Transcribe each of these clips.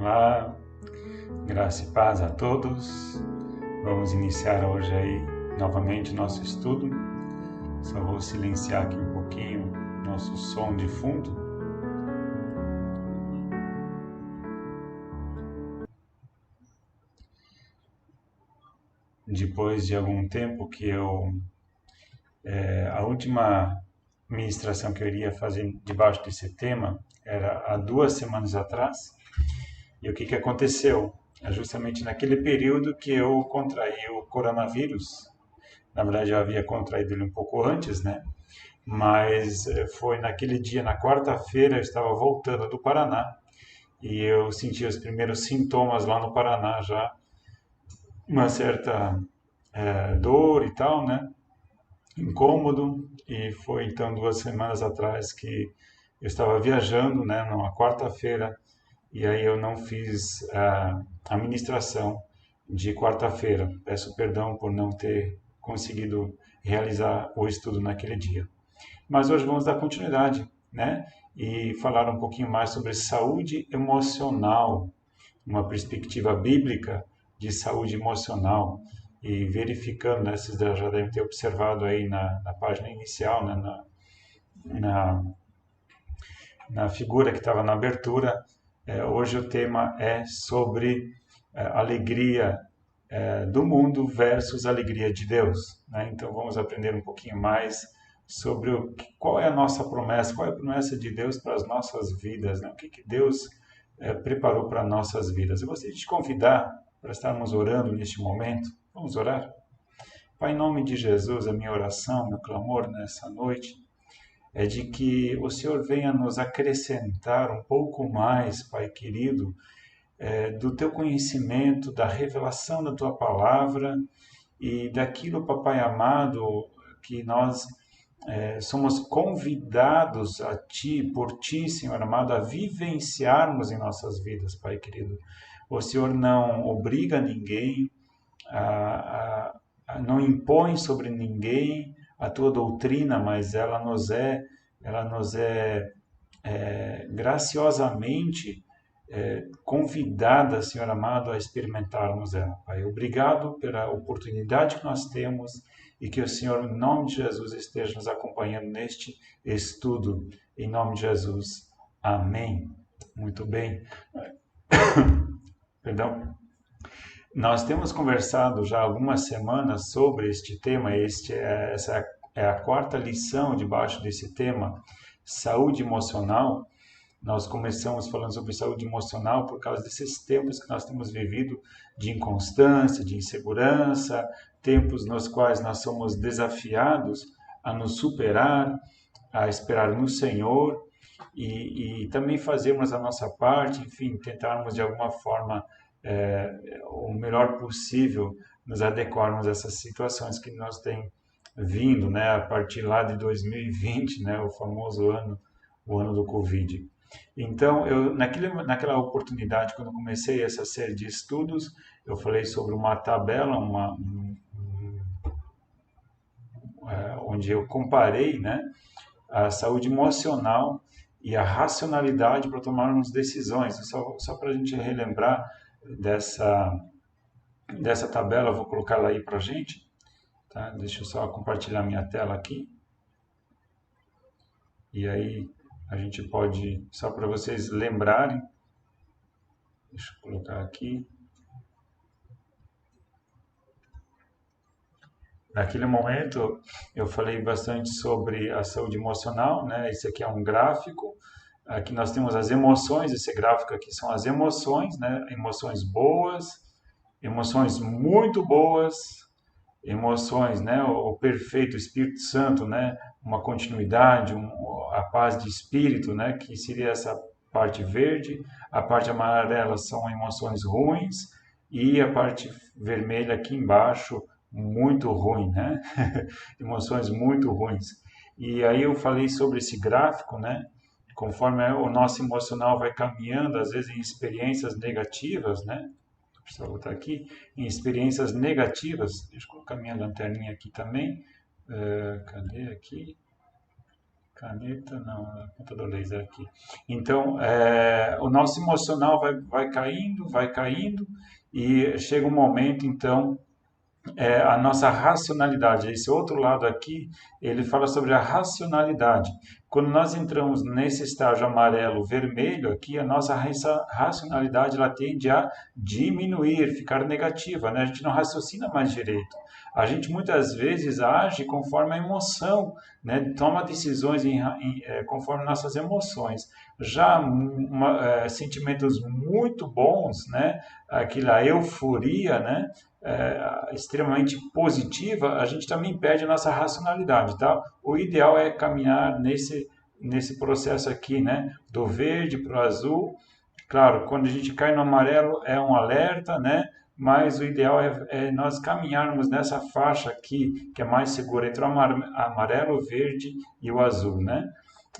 Olá, graça e paz a todos. Vamos iniciar hoje aí novamente nosso estudo. Só vou silenciar aqui um pouquinho nosso som de fundo. Depois de algum tempo que a última ministração que eu iria fazer debaixo desse tema era há 2 semanas atrás. E o que aconteceu? É justamente naquele período que eu contraí o coronavírus. Na verdade, eu havia contraído ele um pouco antes, né? Mas foi naquele dia, na quarta-feira, eu estava voltando do Paraná e eu senti os primeiros sintomas lá no Paraná já, uma certa dor e tal, né? Incômodo, e foi então 2 semanas atrás que eu estava viajando, né? Numa quarta-feira, e aí eu não fiz a ministração de quarta-feira. Peço perdão por não ter conseguido realizar o estudo naquele dia. Mas hoje vamos dar continuidade, né? E falar um pouquinho mais sobre saúde emocional, uma perspectiva bíblica de saúde emocional. E verificando, né, vocês já devem ter observado aí na página inicial, né, na, na figura que estava na abertura, hoje o tema é sobre alegria do mundo versus alegria de Deus, né? Então vamos aprender um pouquinho mais sobre qual é a nossa promessa, qual é a promessa de Deus para as nossas vidas, né? O que Deus preparou para nossas vidas. Eu gostaria de te convidar para estarmos orando neste momento. Vamos orar? Pai, em nome de Jesus, a minha oração, meu clamor nessa noite é de que o Senhor venha nos acrescentar um pouco mais, Pai querido, do teu conhecimento, da revelação da tua palavra e daquilo, Papai amado, que nós somos convidados a Ti, por Ti, Senhor amado, a vivenciarmos em nossas vidas, Pai querido. O Senhor não obriga ninguém, não impõe sobre ninguém a Tua doutrina, mas ela nos é graciosamente convidada, Senhor amado, a experimentarmos ela, Pai. Obrigado pela oportunidade que nós temos e que o Senhor, em nome de Jesus, esteja nos acompanhando neste estudo. Em nome de Jesus. Amém. Muito bem. Perdão. Nós temos conversado já há algumas semanas sobre este tema. Essa é a quarta lição debaixo desse tema, saúde emocional. Nós começamos falando sobre saúde emocional por causa desses tempos que nós temos vivido de inconstância, de insegurança, tempos nos quais nós somos desafiados a nos superar, a esperar no Senhor e também fazermos a nossa parte, enfim, tentarmos de alguma forma o melhor possível nos adequarmos a essas situações que nós tem vindo, né, a partir lá de 2020, né, o famoso ano, o ano do Covid. Então, naquela oportunidade, quando eu comecei essa série de estudos, eu falei sobre uma tabela, onde eu comparei, né, a saúde emocional e a racionalidade para tomarmos decisões. Só para a gente relembrar dessa tabela, eu vou colocar ela aí para a gente. Tá? Deixa eu só compartilhar minha tela aqui. E aí a gente pode, só para vocês lembrarem, deixa eu colocar aqui. Naquele momento eu falei bastante sobre a saúde emocional, né? Esse aqui é um gráfico. Aqui nós temos as emoções, esse gráfico aqui são as emoções, né? Emoções boas, emoções muito boas, emoções, né? O perfeito Espírito Santo, né? Uma continuidade, a paz de espírito, né? Que seria essa parte verde. A parte amarela são emoções ruins e a parte vermelha aqui embaixo muito ruim, né? Emoções muito ruins. E aí eu falei sobre esse gráfico, né? Conforme o nosso emocional vai caminhando, às vezes em experiências negativas, né? Deixa eu botar aqui, em experiências negativas. Deixa eu colocar minha lanterninha aqui também. Cadê aqui? Caneta, não, a ponta do laser aqui. Então, o nosso emocional vai caindo, e chega um momento, então, a nossa racionalidade. Esse outro lado aqui, ele fala sobre a racionalidade. Quando nós entramos nesse estágio amarelo, vermelho, aqui a nossa racionalidade ela tende a diminuir, ficar negativa, né? A gente não raciocina mais direito. A gente muitas vezes age conforme a emoção, né? Toma decisões conforme nossas emoções. Já sentimentos muito bons, né? Aquela euforia, né? Extremamente positiva, a gente também perde a nossa racionalidade, tá? O ideal é caminhar nesse processo aqui, né? Do verde para o azul. Claro, quando a gente cai no amarelo é um alerta, né? Mas o ideal é nós caminharmos nessa faixa aqui, que é mais segura, entre o amarelo, o verde e o azul, né?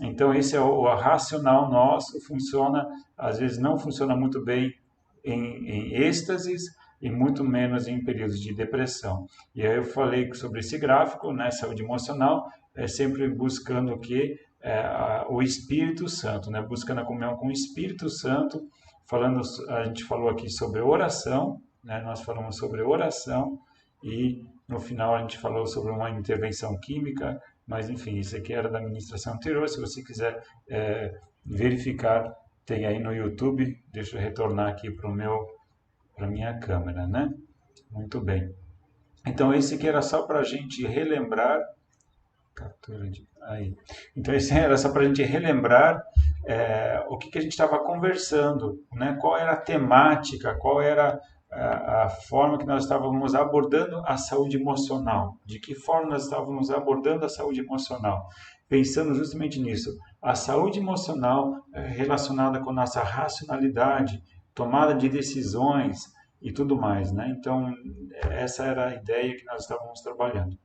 Então, esse é o racional nosso, funciona, às vezes não funciona muito bem em êxtases, e muito menos em períodos de depressão. E aí eu falei sobre esse gráfico, né, saúde emocional, sempre buscando o que? O Espírito Santo, né, buscando a comunhão com o Espírito Santo, a gente falou aqui sobre oração, né, nós falamos sobre oração, e no final a gente falou sobre uma intervenção química, mas enfim, isso aqui era da ministração anterior, se você quiser verificar, tem aí no YouTube, deixa eu retornar aqui para minha câmera, né? Muito bem. Então, esse aqui era só para a gente relembrar. Captura de. Aí. Então, esse era só para a gente relembrar o que a gente estava conversando, né? Qual era a temática, qual era a forma que nós estávamos abordando a saúde emocional. De que forma nós estávamos abordando a saúde emocional. Pensando justamente nisso. A saúde emocional relacionada com nossa racionalidade, tomada de decisões e tudo mais, né? Então, essa era a ideia que nós estávamos trabalhando.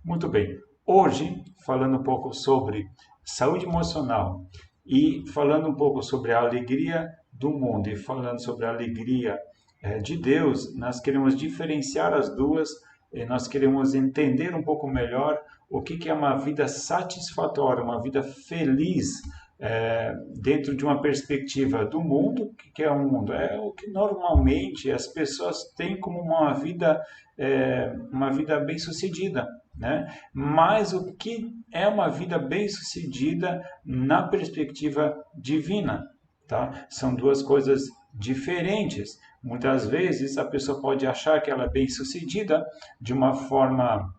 Muito bem. Hoje, falando um pouco sobre saúde emocional e falando um pouco sobre a alegria do mundo e falando sobre a alegria de Deus, nós queremos diferenciar as duas, nós queremos entender um pouco melhor o que é uma vida satisfatória, uma vida feliz, dentro de uma perspectiva do mundo. O que é o mundo? É o que normalmente as pessoas têm como uma vida bem-sucedida, né? Mas o que é uma vida bem-sucedida na perspectiva divina, tá? São duas coisas diferentes. Muitas vezes a pessoa pode achar que ela é bem-sucedida de uma forma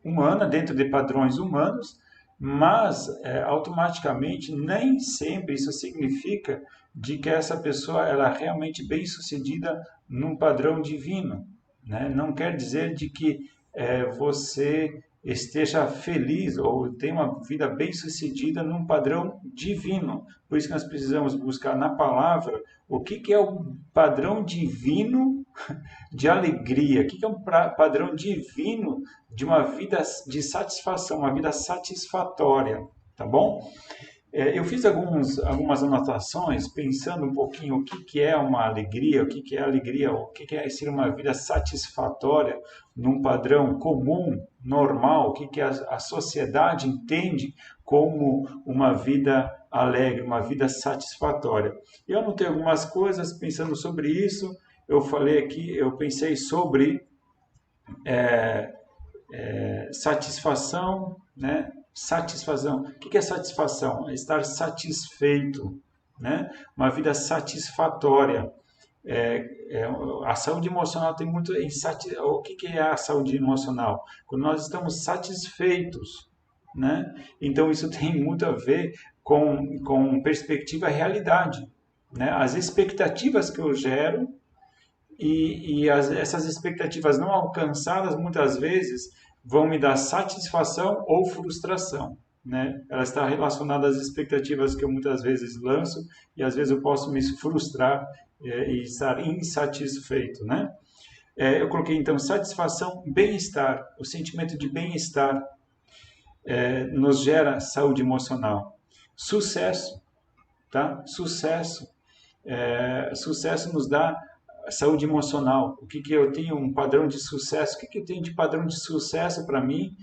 humana, dentro de padrões humanos, mas automaticamente nem sempre isso significa de que essa pessoa ela é realmente bem-sucedida num padrão divino, né? Não quer dizer de que você esteja feliz ou tenha uma vida bem-sucedida num padrão divino. Por isso que nós precisamos buscar na palavra o que é o padrão divino de alegria, o que é um padrão divino de uma vida de satisfação, uma vida satisfatória, tá bom? Eu fiz algumas anotações pensando um pouquinho o que é uma alegria, o que é alegria, o que é ser uma vida satisfatória num padrão comum, normal, o que a sociedade entende como uma vida alegre, uma vida satisfatória. Eu anotei algumas coisas pensando sobre isso. Eu falei aqui, eu pensei sobre satisfação, né? Satisfação. O que é satisfação? É estar satisfeito, né? Uma vida satisfatória. A saúde emocional tem muito em o que é a saúde emocional? Quando nós estamos satisfeitos, né? Então isso tem muito a ver com perspectiva e realidade, né? As expectativas que eu gero e essas expectativas não alcançadas muitas vezes vão me dar satisfação ou frustração, né? Ela está relacionada às expectativas que eu muitas vezes lanço e às vezes eu posso me frustrar e estar insatisfeito, né? Eu coloquei então satisfação, bem-estar, o sentimento de bem-estar nos gera saúde emocional, sucesso, tá? Sucesso nos dá saúde emocional. O que eu tenho um padrão de sucesso? O que eu tenho de padrão de sucesso para mim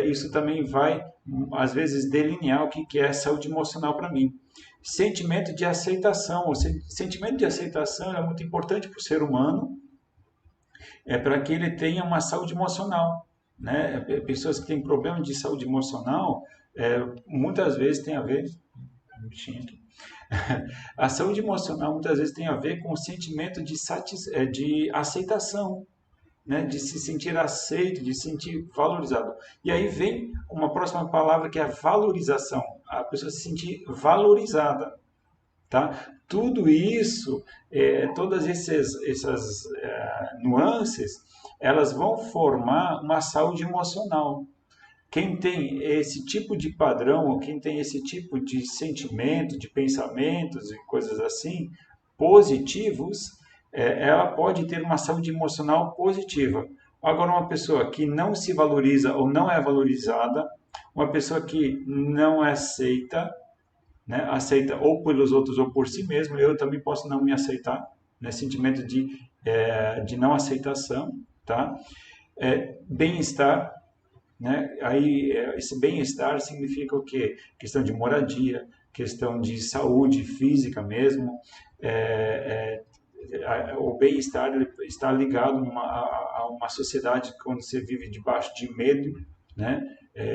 isso também vai, às vezes, delinear o que é saúde emocional para mim. Sentimento de aceitação. O sentimento de aceitação é muito importante para o ser humano, para que ele tenha uma saúde emocional, né? Pessoas que têm problemas de saúde emocional, muitas vezes tem a ver, a saúde emocional muitas vezes tem a ver com o sentimento de aceitação, né? De se sentir aceito, de se sentir valorizado. E aí vem uma próxima palavra que é a valorização, a pessoa se sentir valorizada. Tá? Tudo isso, todas essas nuances, elas vão formar uma saúde emocional. Quem tem esse tipo de padrão, ou quem tem esse tipo de sentimento, de pensamentos e coisas assim, positivos, ela pode ter uma saúde emocional positiva. Agora, uma pessoa que não se valoriza ou não é valorizada, uma pessoa que não é aceita, né, aceita ou pelos outros ou por si mesmo, eu também posso não me aceitar, né, sentimento de não aceitação, tá? Bem-estar, né? Aí esse bem-estar significa o quê? Questão de moradia, questão de saúde física mesmo. O bem-estar está ligado a uma sociedade quando você vive debaixo de medo, né?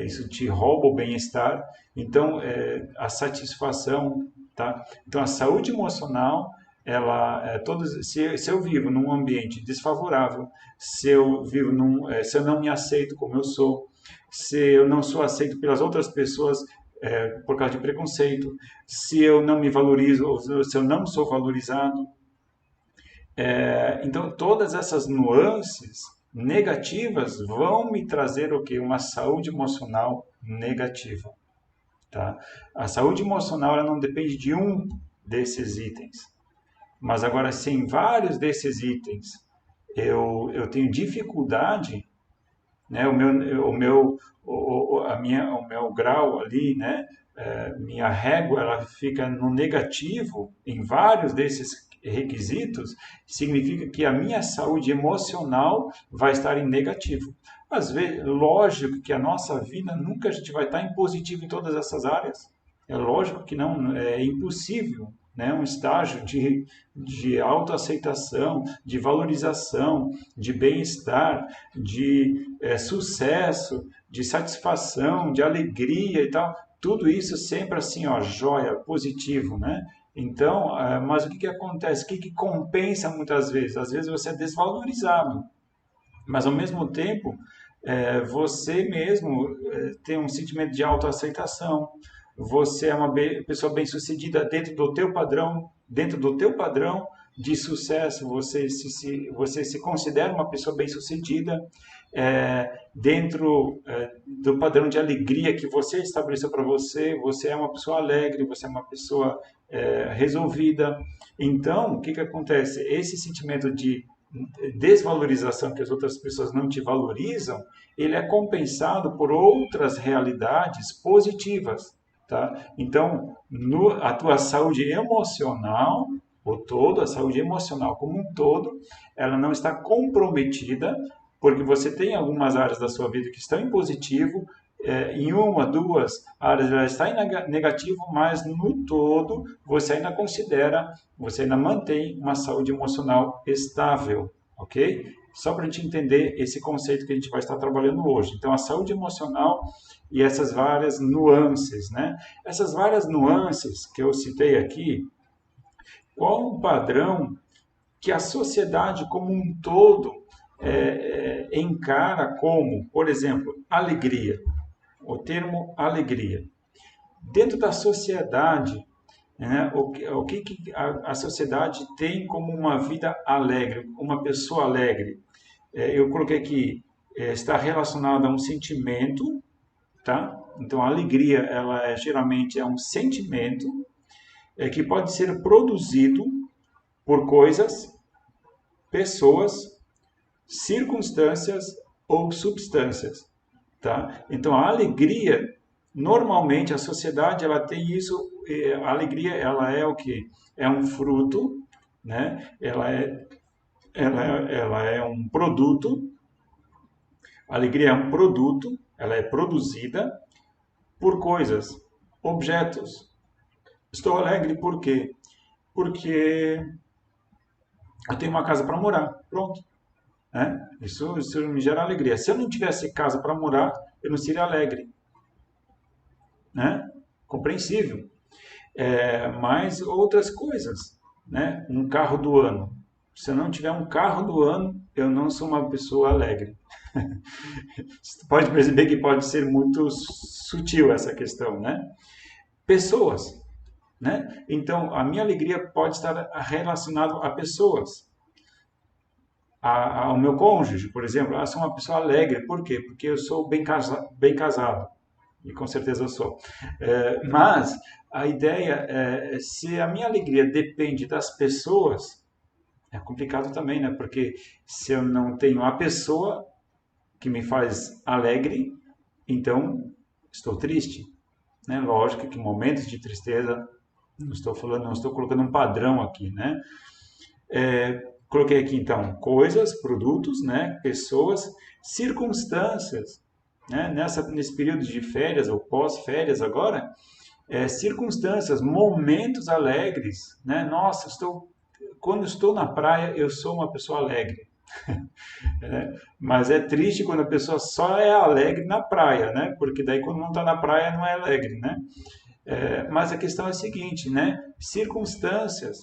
Isso te rouba o bem-estar. Então, a satisfação, tá? Então, a saúde emocional, se eu vivo num ambiente desfavorável, se eu não me aceito como eu sou, se eu não sou aceito pelas outras pessoas por causa de preconceito, se eu não me valorizo, ou se eu não sou valorizado, então, todas essas nuances negativas vão me trazer o quê? Uma saúde emocional negativa, tá? A saúde emocional ela não depende de um desses itens, mas agora, se em vários desses itens eu tenho dificuldade, né? O meu grau ali, né? Minha régua ela fica no negativo em vários desses requisitos, significa que a minha saúde emocional vai estar em negativo. Às vezes, lógico que a nossa vida nunca a gente vai estar em positivo em todas essas áreas. É lógico que não, é impossível, né? Um estágio de autoaceitação, de valorização, de bem-estar, de sucesso, de satisfação, de alegria e tal. Tudo isso sempre assim, ó, jóia, positivo, né? Então, mas o que acontece? O que compensa muitas vezes? Às vezes você é desvalorizado, mas ao mesmo tempo você mesmo tem um sentimento de autoaceitação, você é uma pessoa bem-sucedida dentro do teu padrão de sucesso, você se considera uma pessoa bem-sucedida dentro do padrão de alegria que você estabeleceu para você, você é uma pessoa alegre, você é uma pessoa resolvida. Então, o que acontece? Esse sentimento de desvalorização que as outras pessoas não te valorizam, ele é compensado por outras realidades positivas, tá? Então, a tua saúde emocional, a saúde emocional como um todo, ela não está comprometida, porque você tem algumas áreas da sua vida que estão em positivo, em uma, duas áreas ela está em negativo, mas no todo você ainda mantém uma saúde emocional estável, ok? Só para a gente entender esse conceito que a gente vai estar trabalhando hoje. Então, a saúde emocional e essas várias nuances, né? Essas várias nuances que eu citei aqui, qual o padrão que a sociedade como um todo encara como, por exemplo, alegria? O termo alegria. Dentro da sociedade, né, o que a sociedade tem como uma vida alegre, uma pessoa alegre? Eu coloquei aqui, está relacionado a um sentimento, tá? Então, a alegria, geralmente é um sentimento que pode ser produzido por coisas, pessoas, circunstâncias ou substâncias, tá? Então, a alegria, normalmente, a sociedade, ela tem isso, a alegria, ela é o quê? É um fruto, né? Ela é um produto, a alegria é um produto, ela é produzida por coisas, objetos. Estou alegre por quê? Porque eu tenho uma casa para morar, pronto. Né? Isso me gera alegria. Se eu não tivesse casa para morar, eu não seria alegre. Né? Compreensível. Mas outras coisas, né? Um carro do ano. Se eu não tiver um carro do ano, eu não sou uma pessoa alegre. Você pode perceber que pode ser muito sutil essa questão, né? Pessoas, né? Então, a minha alegria pode estar relacionada a pessoas. Ao meu cônjuge, por exemplo, eu sou uma pessoa alegre. Por quê? Porque eu sou bem casado. E com certeza eu sou. Mas a ideia é, se a minha alegria depende das pessoas, é complicado também, né? Porque se eu não tenho a pessoa que me faz alegre, então estou triste. Né? Lógico que momentos de tristeza, não estou colocando um padrão aqui, né? Coloquei aqui então coisas, produtos, né? Pessoas, circunstâncias, né? Nesse período de férias ou pós-férias agora, circunstâncias, momentos alegres, né? Nossa, quando estou na praia, eu sou uma pessoa alegre. Né? Mas é triste quando a pessoa só é alegre na praia, né? Porque daí quando não está na praia não é alegre, né? Mas a questão é a seguinte, né? Circunstâncias.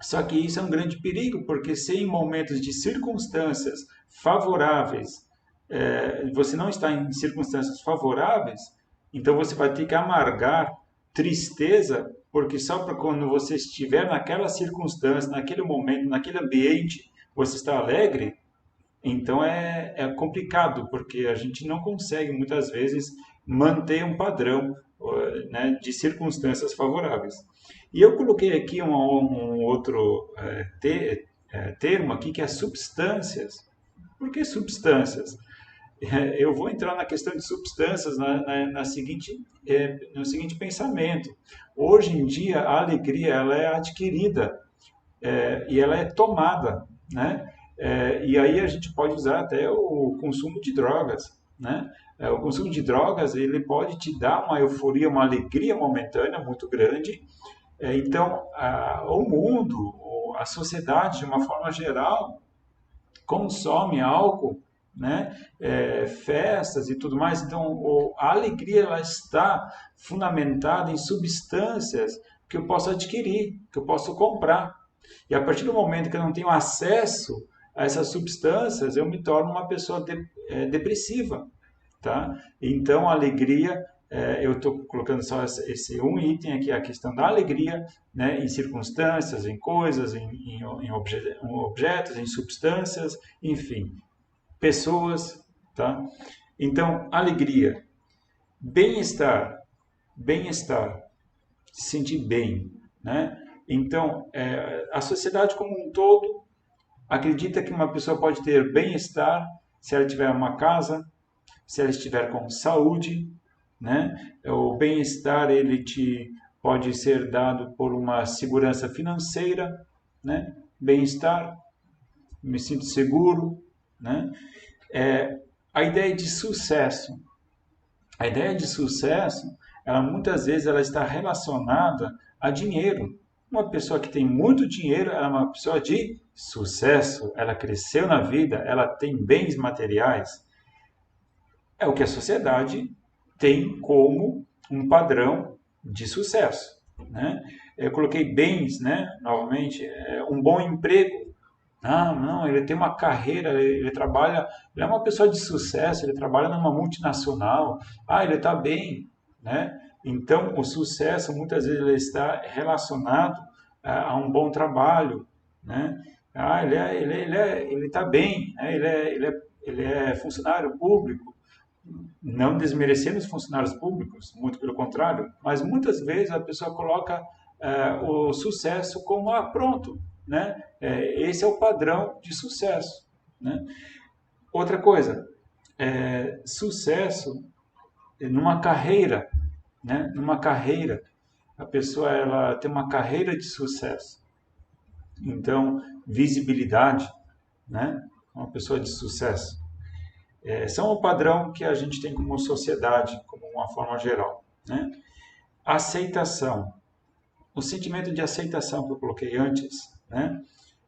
Só que isso é um grande perigo, porque se em momentos de circunstâncias favoráveis, você não está em circunstâncias favoráveis, então você vai ter que amargar tristeza, porque só para quando você estiver naquela circunstância, naquele momento, naquele ambiente, você está alegre, então é complicado, porque a gente não consegue muitas vezes manter um padrão, né, de circunstâncias favoráveis. E eu coloquei aqui um outro termo aqui que é substâncias. Por que substâncias? Eu vou entrar na questão de substâncias no seguinte pensamento. Hoje em dia, a alegria ela é adquirida e ela é tomada, né? E aí a gente pode usar até o consumo de drogas, né? O consumo de drogas ele pode te dar uma euforia, uma alegria momentânea muito grande. Então, o mundo, a sociedade de uma forma geral, consome álcool, né? Festas e tudo mais. Então, a alegria ela está fundamentada em substâncias que eu posso adquirir, que eu posso comprar. E a partir do momento que eu não tenho acesso a essas substâncias, eu me torno uma pessoa depressiva, tá? Então, a alegria, eu estou colocando só esse um item aqui, a questão da alegria, né? Em circunstâncias, em coisas, em objetos, em substâncias, enfim, pessoas, tá? Então, alegria, bem-estar, bem-estar, se sentir bem, né? Então, a sociedade como um todo acredita que uma pessoa pode ter bem-estar se ela tiver uma casa, se ela estiver com saúde, né? O bem-estar ele te pode ser dado por uma segurança financeira, né? Bem-estar, me sinto seguro, né? A ideia de sucesso. A ideia de sucesso, ela muitas vezes ela está relacionada a dinheiro. Uma pessoa que tem muito dinheiro, ela é uma pessoa de sucesso, ela cresceu na vida, ela tem bens materiais. É o que a sociedade tem como um padrão de sucesso, né? Eu coloquei bens, né? Novamente, um bom emprego. Ah, não, ele tem uma carreira, ele trabalha, ele é uma pessoa de sucesso, ele trabalha numa multinacional. Ah, ele está bem, né? Então, o sucesso muitas vezes ele está relacionado a um bom trabalho, né? Ah, ele está bem, né? Ele é funcionário público. Não desmerecendo os funcionários públicos, muito pelo contrário, mas muitas vezes a pessoa coloca o sucesso como pronto, né? Esse é o padrão de sucesso, né? Outra coisa, sucesso numa carreira, né? Numa carreira, a pessoa ela tem uma carreira de sucesso, então visibilidade, né? Uma pessoa de sucesso. São o padrão que a gente tem como sociedade, como uma forma geral, né? Aceitação. O sentimento de aceitação que eu coloquei antes, né?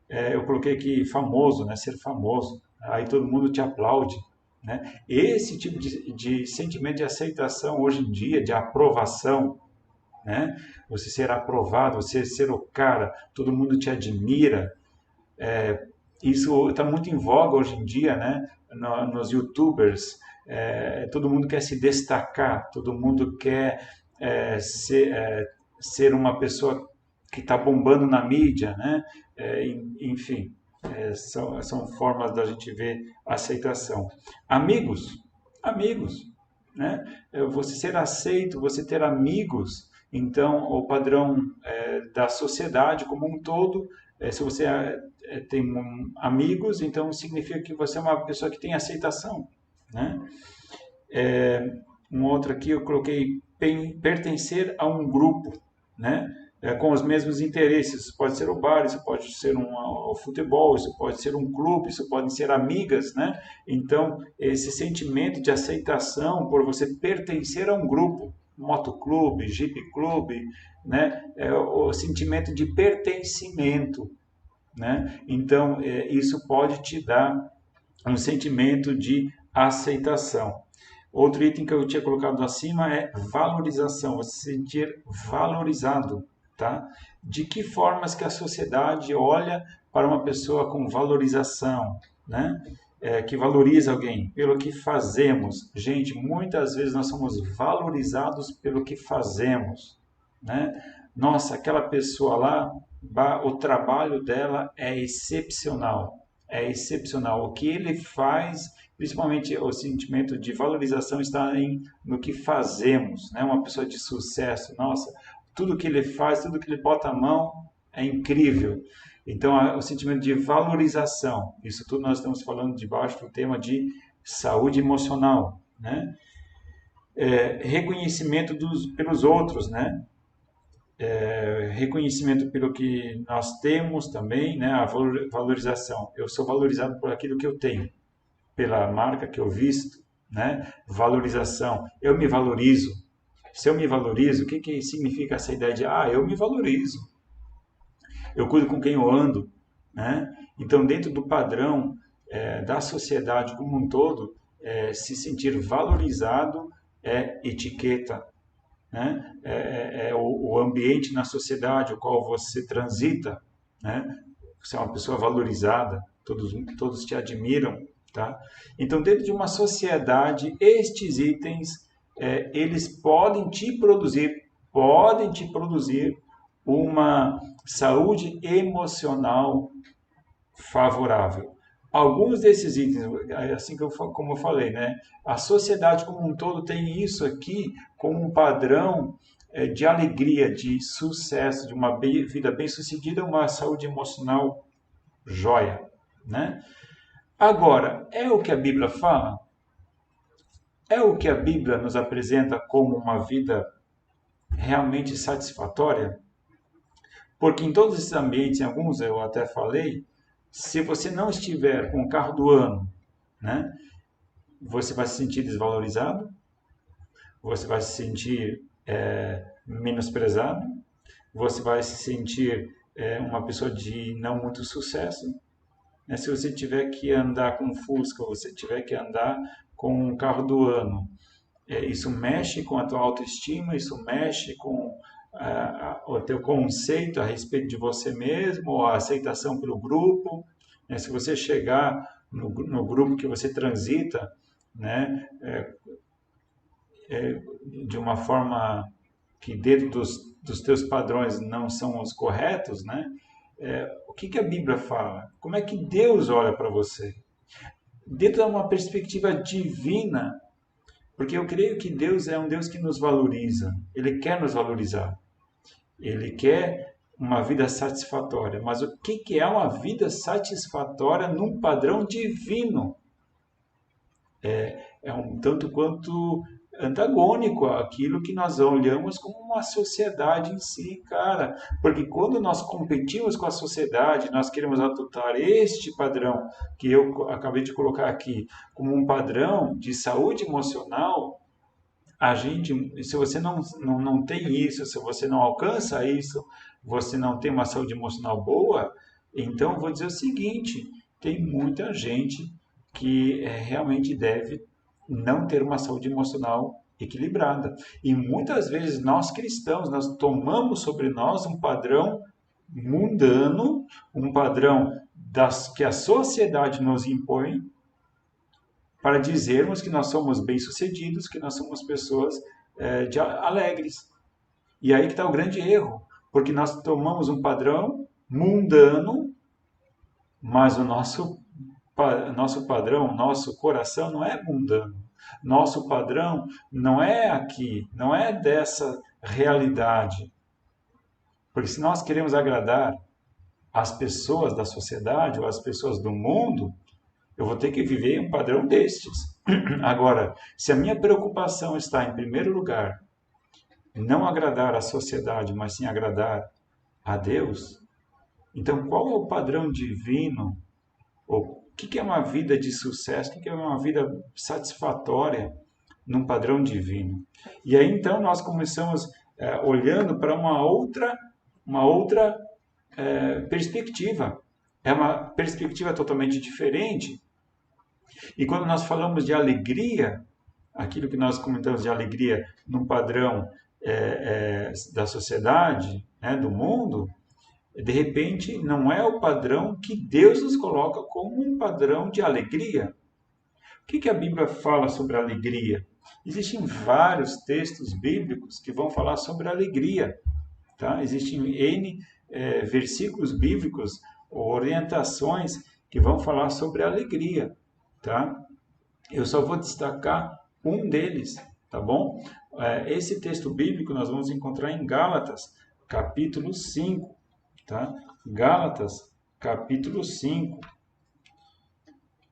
Eu coloquei aqui famoso, né? Ser famoso. Aí todo mundo te aplaude, né? Esse tipo de sentimento de aceitação hoje em dia, de aprovação, né? Você ser aprovado, você ser o cara, todo mundo te admira. Isso está muito em voga hoje em dia, né? Nos YouTubers, todo mundo quer se destacar, todo mundo quer ser uma pessoa que está bombando na mídia, né? Enfim, são formas da gente ver aceitação. Amigos, amigos, né? Você ser aceito, você ter amigos, então o padrão da sociedade como um todo, se você tem amigos, então significa que você é uma pessoa que tem aceitação, né? Um outro aqui eu coloquei pertencer a um grupo, né? Com os mesmos interesses. Isso pode ser o bar, isso pode ser o futebol, isso pode ser um clube, isso podem ser amigas, né? Então, esse sentimento de aceitação por você pertencer a um grupo, motoclube, jeep clube, né? É o sentimento de pertencimento, né? Então, isso pode te dar um sentimento de aceitação. Outro item que eu tinha colocado acima é valorização, você se sentir valorizado, tá? De que formas que a sociedade olha para uma pessoa com valorização, né? Que valoriza alguém pelo que fazemos. Gente, muitas vezes nós somos valorizados pelo que fazemos, né? Nossa, aquela pessoa lá, o trabalho dela é excepcional. É excepcional. O que ele faz, principalmente o sentimento de valorização está no que fazemos, né? Uma pessoa de sucesso, nossa, tudo que ele faz, tudo que ele bota a mão é incrível. Então, o sentimento de valorização, isso tudo nós estamos falando debaixo do tema de saúde emocional, né? Reconhecimento pelos outros, né? Reconhecimento pelo que nós temos também, né? A valorização. Eu sou valorizado por aquilo que eu tenho, pela marca que eu visto, né? Valorização. Eu me valorizo. Se eu me valorizo, o que significa essa ideia de eu me valorizo? Eu cuido com quem eu ando, né? Então, dentro do padrão da sociedade como um todo, se sentir valorizado é etiqueta, né? O ambiente na sociedade o qual você transita, né? Você é uma pessoa valorizada, todos te admiram, tá? Então, dentro de uma sociedade, estes itens, eles podem te produzir uma saúde emocional favorável. Alguns desses itens, assim como eu falei, né? A sociedade como um todo tem isso aqui como um padrão de alegria, de sucesso, de uma vida bem-sucedida, uma saúde emocional jóia, né? Agora, é o que a Bíblia fala? É o que a Bíblia nos apresenta como uma vida realmente satisfatória? Porque em todos esses ambientes, em alguns eu até falei, se você não estiver com o carro do ano, né, você vai se sentir desvalorizado, você vai se sentir menosprezado, você vai se sentir uma pessoa de não muito sucesso. Né? Se você tiver que andar com Fusca, você tiver que andar com o carro do ano, isso mexe com a tua autoestima, isso mexe com o teu conceito a respeito de você mesmo, a aceitação pelo grupo, né? Se você chegar no grupo que você transita, né, de uma forma que dentro dos teus padrões não são os corretos, né? O que a Bíblia fala? Como é que Deus olha para você? Dentro de uma perspectiva divina, porque eu creio que Deus é um Deus que nos valoriza, Ele quer nos valorizar. Ele quer uma vida satisfatória. Mas o que é uma vida satisfatória num padrão divino? É um tanto quanto antagônico àquilo que nós olhamos como uma sociedade em si, cara. Porque quando nós competimos com a sociedade, nós queremos adotar este padrão que eu acabei de colocar aqui como um padrão de saúde emocional, a gente, se você não tem isso, se você não alcança isso, você não tem uma saúde emocional boa, então eu vou dizer o seguinte, tem muita gente que realmente deve não ter uma saúde emocional equilibrada. E muitas vezes nós cristãos, nós tomamos sobre nós um padrão mundano, um padrão que a sociedade nos impõe, para dizermos que nós somos bem-sucedidos, que nós somos pessoas alegres. E aí que está o grande erro, porque nós tomamos um padrão mundano, mas o nosso padrão, nosso coração não é mundano. Nosso padrão não é aqui, não é dessa realidade. Porque se nós queremos agradar as pessoas da sociedade ou as pessoas do mundo, eu vou ter que viver um padrão destes. Agora, se a minha preocupação está em primeiro lugar, não agradar a sociedade, mas sim agradar a Deus, então qual é o padrão divino? O que é uma vida de sucesso? O que é uma vida satisfatória num padrão divino? E aí então nós começamos olhando para uma outra perspectiva. É uma perspectiva totalmente diferente. E quando nós falamos de alegria, aquilo que nós comentamos de alegria num padrão da sociedade, né, do mundo, de repente não é o padrão que Deus nos coloca como um padrão de alegria. O que a Bíblia fala sobre alegria? Existem vários textos bíblicos que vão falar sobre alegria. Tá? Existem N versículos bíblicos, orientações que vão falar sobre alegria. Tá? Eu só vou destacar um deles, tá bom? Esse texto bíblico nós vamos encontrar em Gálatas, capítulo 5, tá? Gálatas, capítulo 5.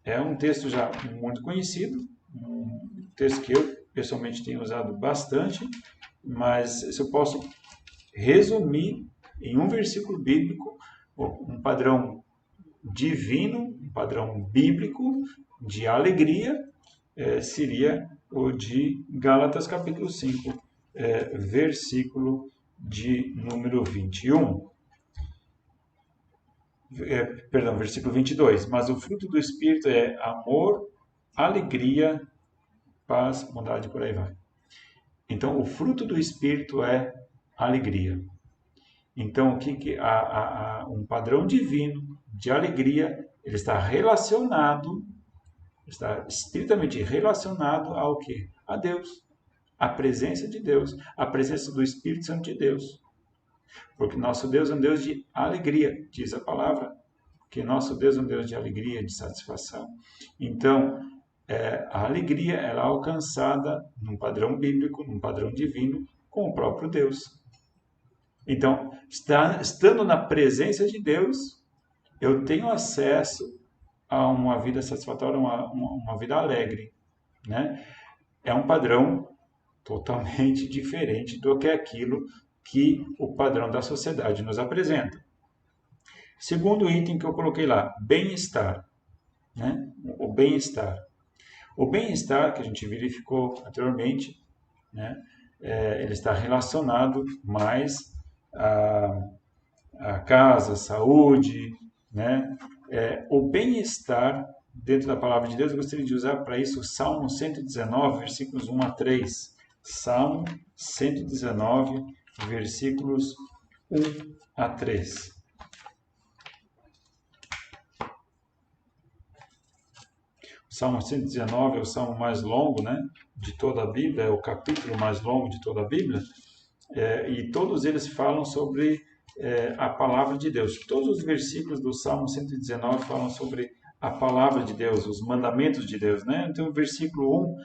É um texto já muito conhecido, um texto que eu pessoalmente tenho usado bastante, mas se eu posso resumir em um versículo bíblico, um padrão divino, um padrão bíblico de alegria, seria o de Gálatas capítulo 5, versículo de número 21. Versículo 22. Mas o fruto do Espírito é amor, alegria, paz, bondade, por aí vai. Então, o fruto do Espírito é alegria. Então, um padrão divino de alegria, ele está estritamente relacionado ao quê? A Deus, a presença de Deus, a presença do Espírito Santo de Deus. Porque nosso Deus é um Deus de alegria, diz a palavra, que nosso Deus é um Deus de alegria, de satisfação. Então, a alegria ela é alcançada num padrão bíblico, num padrão divino, com o próprio Deus. Então, estando na presença de Deus, eu tenho acesso a uma vida satisfatória, uma vida alegre. Né? É um padrão totalmente diferente do que aquilo que o padrão da sociedade nos apresenta. Segundo item que eu coloquei lá, bem-estar. Né? O bem-estar. O bem-estar, que a gente verificou anteriormente, né? Ele está relacionado mais a casa, saúde, né? O bem-estar dentro da palavra de Deus, eu gostaria de usar para isso o Salmo 119, versículos 1 a 3. Salmo 119, versículos 1 a 3. O Salmo 119 é o salmo mais longo, né, de toda a Bíblia, é o capítulo mais longo de toda a Bíblia, e todos eles falam sobre a palavra de Deus. Todos os versículos do Salmo 119 falam sobre a palavra de Deus, os mandamentos de Deus. Né? Então, o versículo 1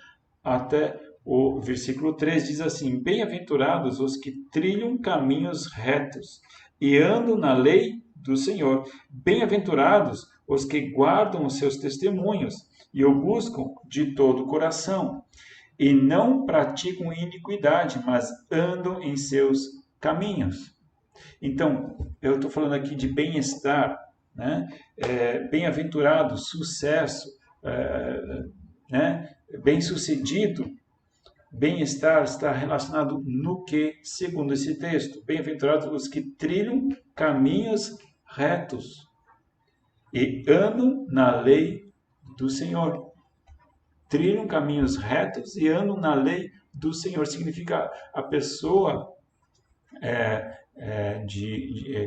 até o versículo 3 diz assim: Bem-aventurados os que trilham caminhos retos e andam na lei do Senhor. Bem-aventurados os que guardam os seus testemunhos e o buscam de todo o coração. e não praticam iniquidade, mas andam em seus caminhos. Então, eu estou falando aqui de bem-estar, né? Bem-aventurado, sucesso, né? Bem-sucedido. Bem-estar está relacionado no que, segundo esse texto? Bem-aventurados os que trilham caminhos retos e andam na lei do Senhor. Trilham caminhos retos e andam na lei do Senhor. Significa a pessoa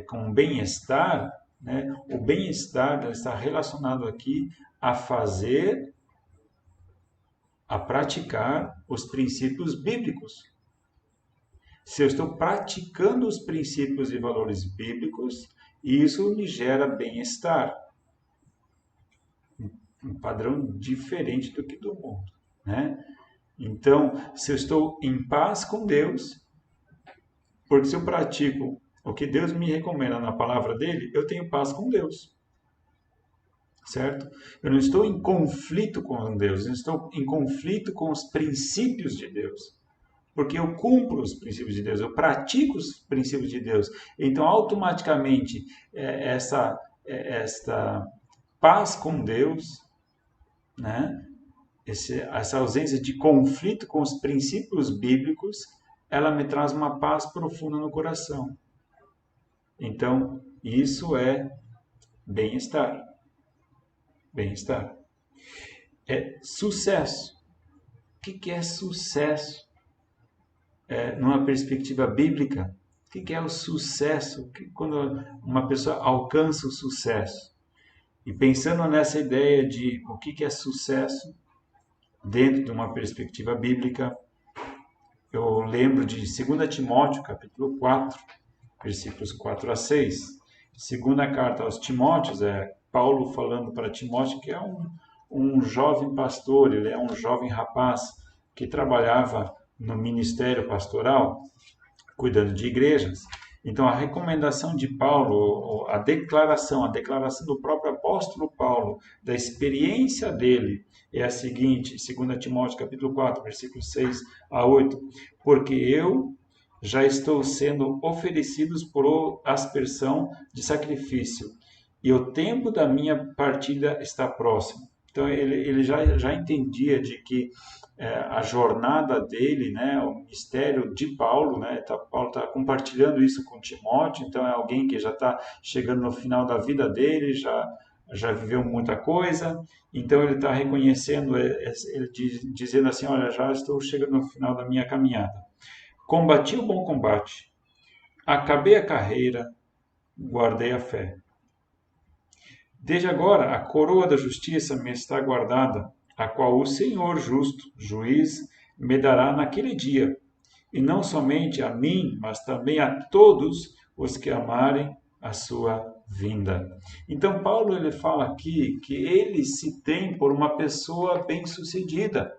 com bem-estar, né? O bem-estar está relacionado aqui a fazer, a praticar os princípios bíblicos. Se eu estou praticando os princípios e valores bíblicos, isso me gera bem-estar. Um padrão diferente do que do mundo, né? Então, se eu estou em paz com Deus, porque se eu pratico o que Deus me recomenda na palavra dele, eu tenho paz com Deus. Certo? Eu não estou em conflito com Deus, eu estou em conflito com os princípios de Deus. Porque eu cumpro os princípios de Deus, eu pratico os princípios de Deus. Então, automaticamente, esta paz com Deus, né? Essa ausência de conflito com os princípios bíblicos, ela me traz uma paz profunda no coração. Então, isso é bem-estar. Bem-estar. É sucesso. O que é sucesso? Numa perspectiva bíblica, o que é o sucesso? Quando uma pessoa alcança o sucesso? E pensando nessa ideia de o que é sucesso, dentro de uma perspectiva bíblica, eu lembro de 2 Timóteo, capítulo 4, versículos 4 a 6. Segunda carta aos Timóteos, Paulo falando para Timóteo, que é um jovem pastor, ele é um jovem rapaz que trabalhava no ministério pastoral, cuidando de igrejas. Então, a recomendação de Paulo, a declaração do próprio apóstolo Paulo, da experiência dele, é a seguinte, 2 Timóteo capítulo 4, versículos 6 a 8, porque eu já estou sendo oferecidos por aspersão de sacrifício, e o tempo da minha partida está próximo. Então, ele já entendia de que a jornada dele, né, o ministério de Paulo, né, Paulo está compartilhando isso com Timóteo, então é alguém que já está chegando no final da vida dele, já viveu muita coisa, então ele está reconhecendo, ele dizendo assim, olha, já estou chegando no final da minha caminhada. Combati o bom combate, acabei a carreira, guardei a fé. Desde agora, a coroa da justiça me está guardada, a qual o Senhor justo, juiz, me dará naquele dia, e não somente a mim, mas também a todos os que amarem a sua vinda. Então, Paulo ele fala aqui que ele se tem por uma pessoa bem-sucedida.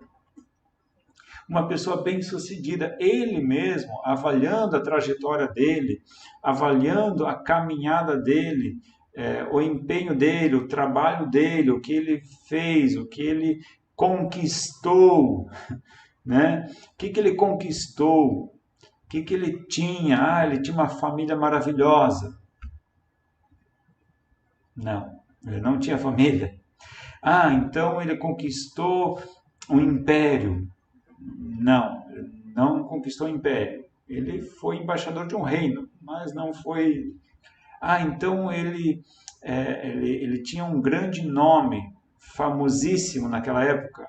Uma pessoa bem-sucedida, ele mesmo, avaliando a trajetória dele, avaliando a caminhada dele, o empenho dele, o trabalho dele, o que ele fez, o que ele conquistou, né? O que ele conquistou, o que ele tinha? Ele tinha uma família maravilhosa. Não, ele não tinha família. Então ele conquistou um império. Não, não conquistou o império. Ele foi embaixador de um reino, mas não foi... então ele tinha um grande nome, famosíssimo naquela época.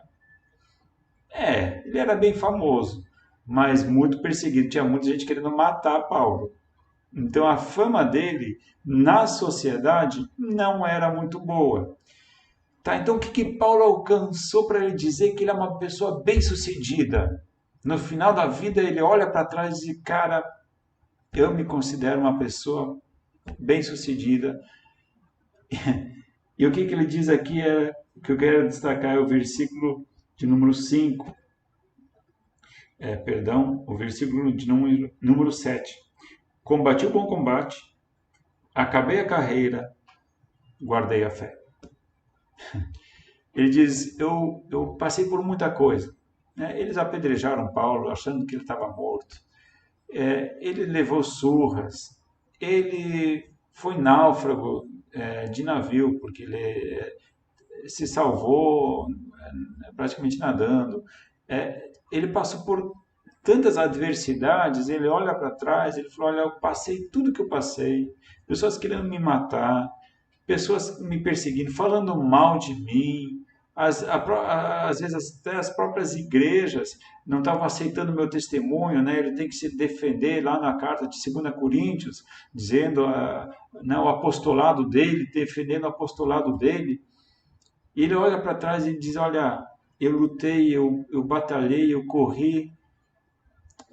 Ele era bem famoso, mas muito perseguido. Tinha muita gente querendo matar Paulo. Então a fama dele na sociedade não era muito boa. Então o que Paulo alcançou para ele dizer que ele é uma pessoa bem-sucedida? No final da vida ele olha para trás e diz, cara, eu me considero uma pessoa bem-sucedida. E o que ele diz aqui o que eu quero destacar é o versículo de número 5. O versículo de número 7. Combati o bom combate, acabei a carreira, guardei a fé. Ele diz, eu passei por muita coisa, né? Eles apedrejaram Paulo achando que ele estava morto. Ele levou surras, ele foi náufrago de navio, porque ele se salvou praticamente nadando. Ele passou por tantas adversidades, ele olha para trás, ele falou, olha, eu passei tudo que eu passei, pessoas querendo me matar, pessoas me perseguindo, falando mal de mim, às vezes até as próprias igrejas não estavam aceitando o meu testemunho, né? Ele tem que se defender lá na carta de 2 Coríntios, dizendo né, o apostolado dele, defendendo o apostolado dele. E ele olha para trás e diz, olha, eu lutei, eu batalhei, eu corri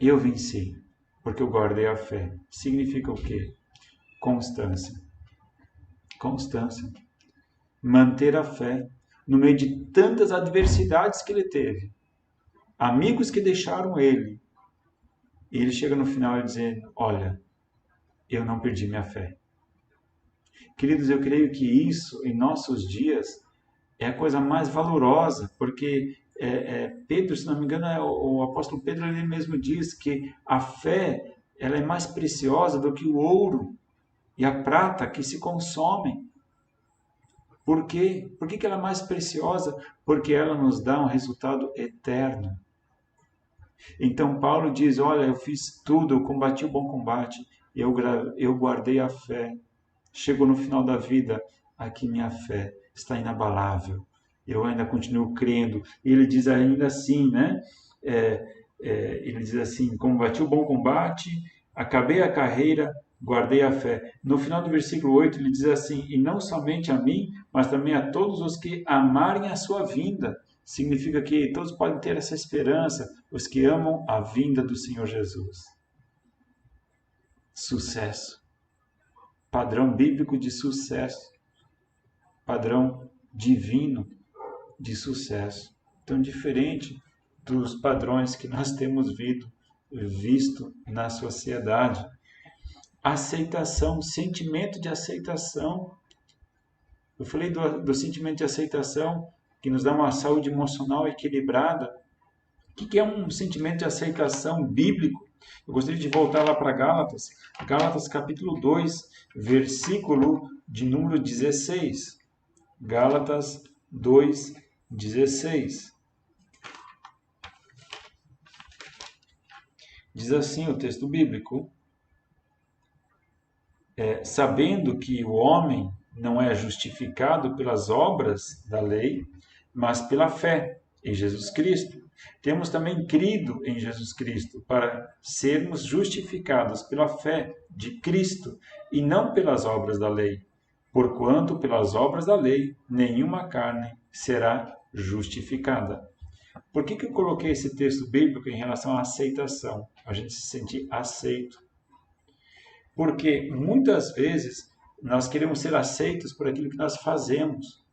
e eu venci, porque eu guardei a fé. Significa o quê? Constância. Constância. Manter a fé no meio de tantas adversidades que ele teve. Amigos que deixaram ele. E ele chega no final dizendo, olha, eu não perdi minha fé. Queridos, eu creio que isso, em nossos dias, é a coisa mais valorosa, porque Pedro, se não me engano, o apóstolo Pedro, ele mesmo diz que a fé ela é mais preciosa do que o ouro e a prata que se consomem. Por quê? Por que ela é mais preciosa? Porque ela nos dá um resultado eterno. Então Paulo diz, olha, eu fiz tudo, eu combati o bom combate, eu guardei a fé. Chegou no final da vida, aqui minha fé está inabalável. Eu ainda continuo crendo. E ele diz ainda assim, né? Ele diz assim, combati o bom combate, acabei a carreira, guardei a fé. No final do versículo 8, ele diz assim, e não somente a mim, mas também a todos os que amarem a sua vinda. Significa que todos podem ter essa esperança, os que amam a vinda do Senhor Jesus. Sucesso. Padrão bíblico de sucesso. Padrão divino de sucesso. Tão diferente dos padrões que nós temos visto na sociedade. Aceitação, sentimento de aceitação. Eu falei do sentimento de aceitação, que nos dá uma saúde emocional equilibrada. O que é um sentimento de aceitação bíblico? Eu gostaria de voltar lá para Gálatas. Gálatas capítulo 2, versículo de número 16. Gálatas 2, 16. Diz assim o texto bíblico, sabendo que o homem não é justificado pelas obras da lei, mas pela fé em Jesus Cristo. Temos também crido em Jesus Cristo para sermos justificados pela fé de Cristo e não pelas obras da lei, porquanto pelas obras da lei nenhuma carne será justificada. Por que eu coloquei esse texto bíblico em relação à aceitação? A gente se sentir aceito. Porque muitas vezes nós queremos ser aceitos por aquilo que nós fazemos.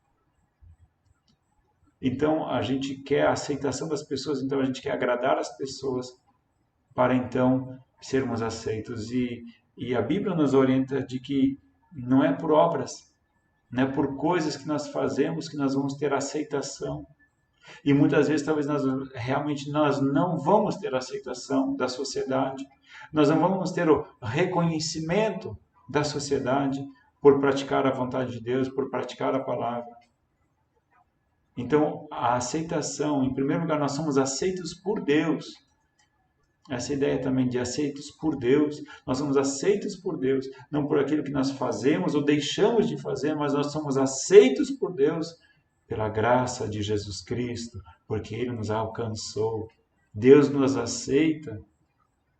Então a gente quer a aceitação das pessoas, então a gente quer agradar as pessoas para então sermos aceitos. E a Bíblia nos orienta de que não é por obras, não é por coisas que nós fazemos que nós vamos ter aceitação. E muitas vezes talvez realmente nós não vamos ter aceitação da sociedade. Nós não vamos ter o reconhecimento da sociedade por praticar a vontade de Deus, por praticar a palavra. Então, a aceitação, em primeiro lugar, nós somos aceitos por Deus. Essa ideia também de aceitos por Deus. Nós somos aceitos por Deus, não por aquilo que nós fazemos ou deixamos de fazer, mas nós somos aceitos por Deus pela graça de Jesus Cristo, porque Ele nos alcançou. Deus nos aceita,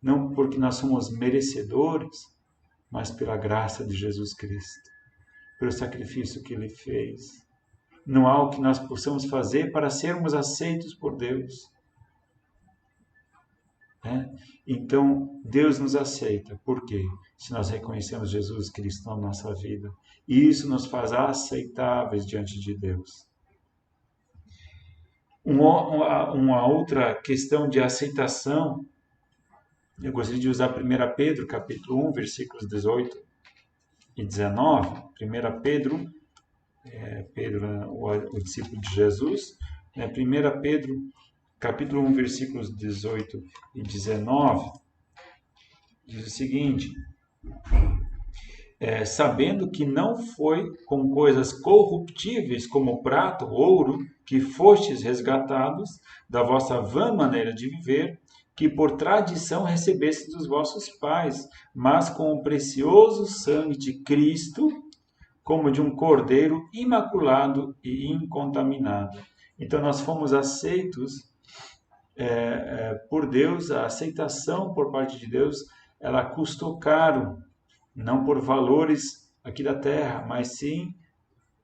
não porque nós somos merecedores, mas pela graça de Jesus Cristo, pelo sacrifício que Ele fez. Não há o que nós possamos fazer para sermos aceitos por Deus. Então, Deus nos aceita. Por quê? Se nós reconhecemos Jesus Cristo na nossa vida. E isso nos faz aceitáveis diante de Deus. Uma outra questão de aceitação, eu gostaria de usar 1 Pedro, capítulo 1, versículos 18 e 19. 1 Pedro, Pedro, o discípulo de Jesus, 1 Pedro, capítulo 1, versículos 18 e 19, diz o seguinte: sabendo que não foi com coisas corruptíveis como prata ou ouro que fostes resgatados da vossa vã maneira de viver, que por tradição recebestes dos vossos pais, mas com o precioso sangue de Cristo, como de um cordeiro imaculado e incontaminado. Então nós fomos aceitos por Deus. A aceitação por parte de Deus, ela custou caro, não por valores aqui da terra, mas sim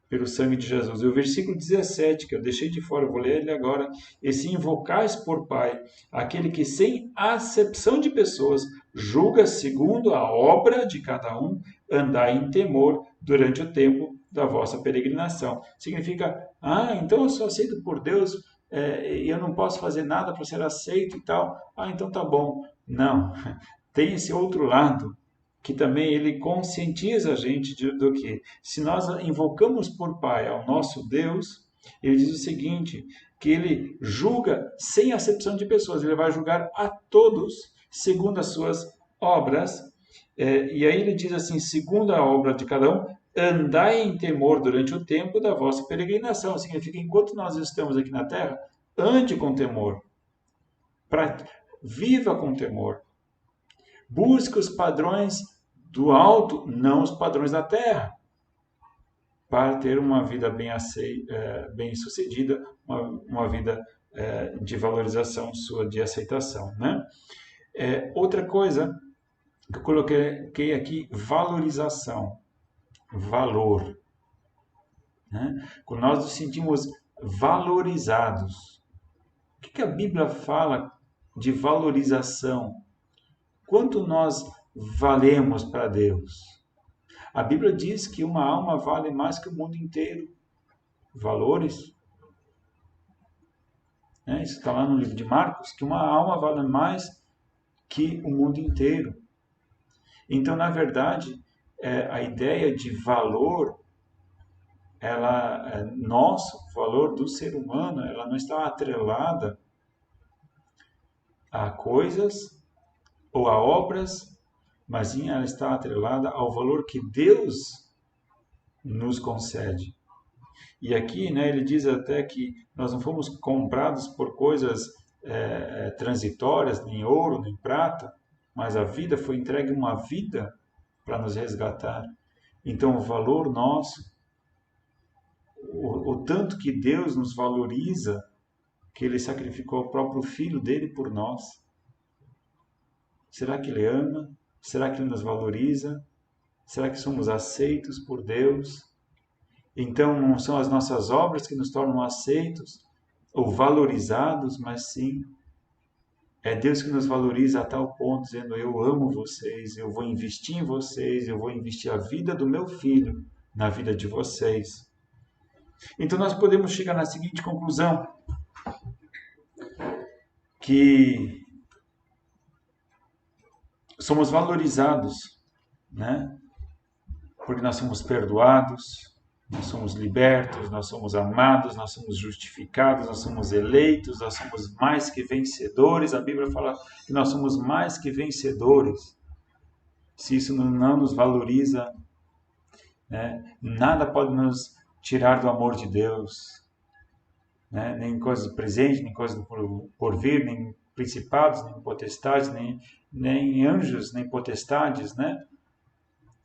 pelo sangue de Jesus. E o versículo 17, que eu deixei de fora, eu vou ler ele agora: e se invocais por Pai aquele que sem acepção de pessoas julga segundo a obra de cada um, andai em temor durante o tempo da vossa peregrinação. Significa, então eu sou aceito por Deus, e eu não posso fazer nada para ser aceito e tal. Então tá bom. Não, tem esse outro lado, que também ele conscientiza a gente do que, se nós invocamos por Pai ao nosso Deus, ele diz o seguinte, que ele julga sem acepção de pessoas, ele vai julgar a todos segundo as suas obras, e aí ele diz assim, segundo a obra de cada um, andai em temor durante o tempo da vossa peregrinação. Significa, enquanto nós estamos aqui na terra, ande com temor, viva com temor. Busque os padrões do alto, não os padrões da terra, para ter uma vida bem sucedida, uma vida de valorização sua, de aceitação, né? Outra coisa que eu coloquei aqui, valorização, valor, né? Quando nós nos sentimos valorizados, o que a Bíblia fala de valorização? Quanto nós valemos para Deus? A Bíblia diz que uma alma vale mais que o mundo inteiro. Valores. Isso está lá no livro de Marcos, que uma alma vale mais que o mundo inteiro. Então, na verdade, a ideia de valor, o valor do ser humano, ela não está atrelada a coisas ou a obras, mas sim ela está atrelada ao valor que Deus nos concede. E aqui, ele diz até que nós não fomos comprados por coisas transitórias, nem ouro, nem prata, mas a vida foi entregue, uma vida para nos resgatar. Então o valor nosso, o tanto que Deus nos valoriza, que Ele sacrificou o próprio Filho dele por nós. Será que Ele ama? Será que Ele nos valoriza? Será que somos aceitos por Deus? Então não são as nossas obras que nos tornam aceitos ou valorizados, mas sim é Deus que nos valoriza a tal ponto, dizendo: eu amo vocês, eu vou investir em vocês, eu vou investir a vida do meu filho na vida de vocês. Então nós podemos chegar na seguinte conclusão, que somos valorizados, porque nós somos perdoados, nós somos libertos, nós somos amados, nós somos justificados, nós somos eleitos, nós somos mais que vencedores. A Bíblia fala que nós somos mais que vencedores. Se isso não nos valoriza, nada pode nos tirar do amor de Deus, nem coisas do presente, nem coisas do porvir, nem principados, nem potestades, nem anjos, nem potestades,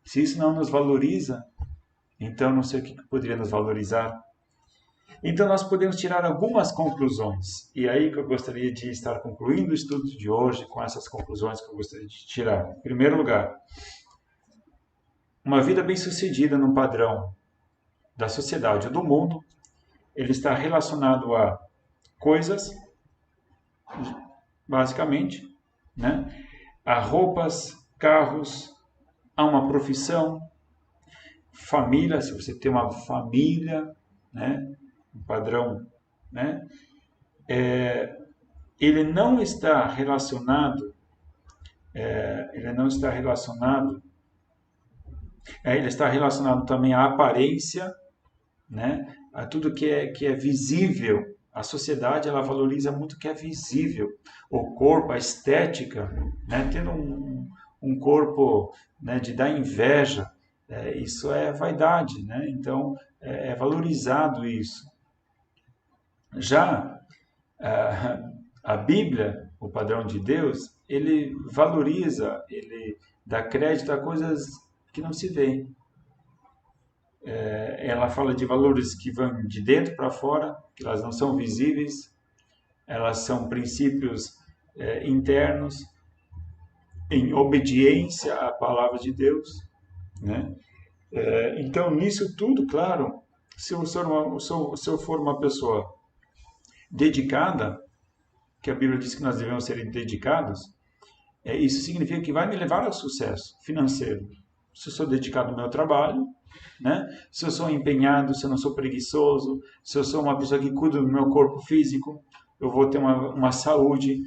Se isso não nos valoriza, então não sei o que poderia nos valorizar. Então nós podemos tirar algumas conclusões. E aí que eu gostaria de estar concluindo o estudo de hoje com essas conclusões que eu gostaria de tirar. Em primeiro lugar, uma vida bem-sucedida no padrão da sociedade ou do mundo, ele está relacionado a coisas, basicamente, a roupas, carros, a uma profissão, família, se você tem uma família, um padrão, ele não está relacionado, ele está relacionado também à aparência, a tudo que é visível A sociedade ela valoriza muito o que é visível, o corpo, a estética, né? Tendo um corpo, né, de dar inveja, isso é vaidade, né? Então é valorizado isso. Já a Bíblia, o padrão de Deus, ele valoriza, ele dá crédito a coisas que não se veem. Ela fala de valores que vão de dentro para fora, que elas não são visíveis, elas são princípios internos, em obediência à palavra de Deus, né? Então, nisso tudo, claro, se eu for uma pessoa dedicada, que a Bíblia diz que nós devemos ser dedicados, isso significa que vai me levar ao sucesso financeiro. Se eu sou dedicado ao meu trabalho, né? Se eu sou empenhado, se eu não sou preguiçoso, se eu sou uma pessoa que cuida do meu corpo físico, eu vou ter uma saúde.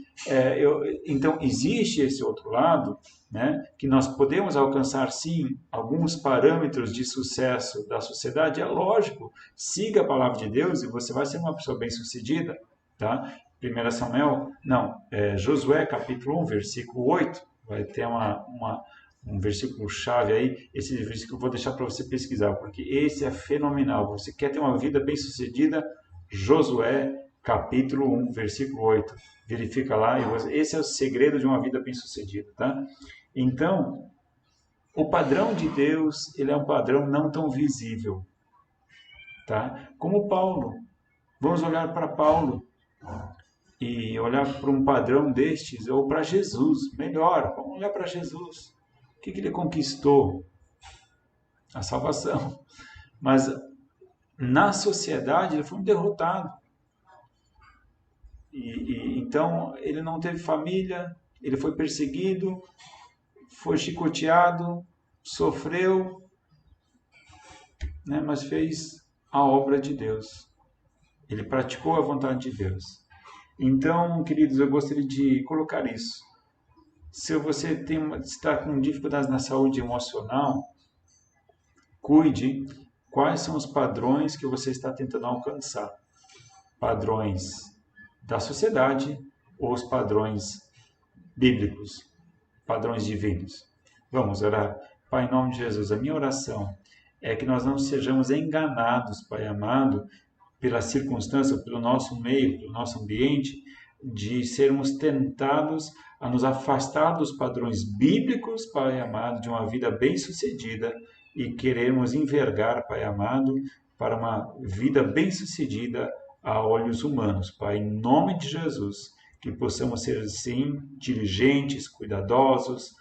Então, existe esse outro lado, né? Que nós podemos alcançar, sim, alguns parâmetros de sucesso da sociedade. É lógico, siga a palavra de Deus e você vai ser uma pessoa bem-sucedida, tá? 1 Samuel, não, Josué capítulo 1, versículo 8, vai ter um versículo chave aí, esse versículo eu vou deixar para você pesquisar, porque esse é fenomenal. Você quer ter uma vida bem-sucedida? Josué capítulo 1, versículo 8. Verifica lá, esse é o segredo de uma vida bem-sucedida, tá? Então, o padrão de Deus, ele é um padrão não tão visível, tá? Como Paulo. Vamos olhar para Paulo e olhar para um padrão destes, ou para Jesus, melhor, vamos olhar para Jesus. O que ele conquistou? A salvação. Mas na sociedade ele foi um derrotado. Então ele não teve família, ele foi perseguido, foi chicoteado, sofreu, né, mas fez a obra de Deus. Ele praticou a vontade de Deus. Então, queridos, eu gostaria de colocar isso. Se você está com dificuldades na saúde emocional, cuide quais são os padrões que você está tentando alcançar. Padrões da sociedade ou os padrões bíblicos, padrões divinos. Vamos orar. Pai, em nome de Jesus, a minha oração é que nós não sejamos enganados, Pai amado, pela circunstância, pelo nosso meio, pelo nosso ambiente, de sermos tentados a nos afastar dos padrões bíblicos, Pai amado, de uma vida bem-sucedida e queremos envergar, Pai amado, para uma vida bem-sucedida a olhos humanos. Pai, em nome de Jesus, que possamos ser, sim, diligentes, cuidadosos,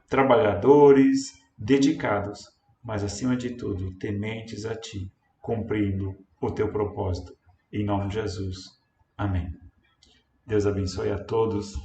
trabalhadores, dedicados, mas, acima de tudo, tementes a Ti, cumprindo o Teu propósito. Em nome de Jesus. Amém. Deus abençoe a todos.